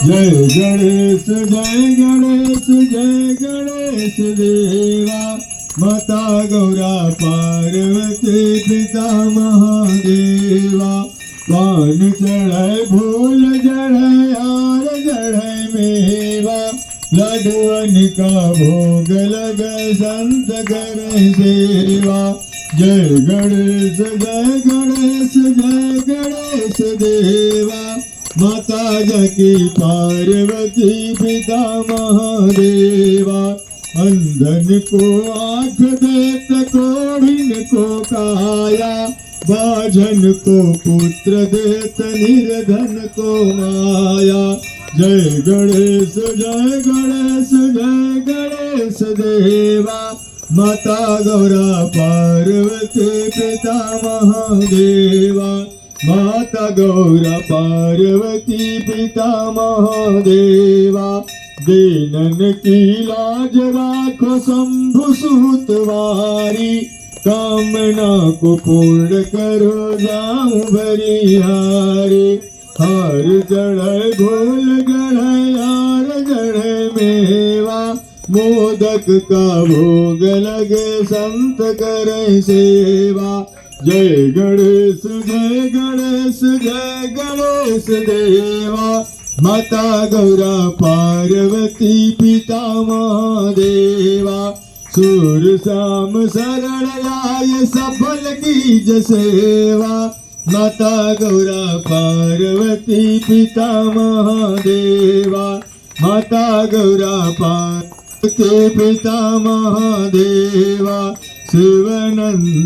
जय गणेश जय गणेश जय गणेश देवा। माता गौरा पार्वती पिता महादेवा। पान चढ़ाए फूल चढ़ाए हार चढ़ाए मेवा। लड्डुअन का भोग लगे संत करे सेवा। जय गणेश जय गणेश जय गणेश देवा। माता जकी पार्वती पिता महादेवा। अंधन को आँख देत कोढ़िन को काया। बाझन को पुत्र देत निर्धन को माया। जय गणेश जय गणेश जय गणेश देवा। माता गौरा पार्वती पिता महादेवा। माता गौरा पार्वती पिता महादेवा। दीनन की लाज राखो शंभु सुतवारी। कामना को पूर्ण करो जाऊं भरिहारी। हार चढ़े भूल गढ़े हार चढ़े मेवा। मोदक का भोग लगे संत करे सेवा। जय गणेश जय गणेश जय गणेश देवा। माता गौरा पार्वती पिता महादेवा। सूर शाम शरण आय सफल कीज सेवा। माता गौरा पार्वती पिता महादेवा। माता गौरा पार्वती पिता महादेवा। शिवानंद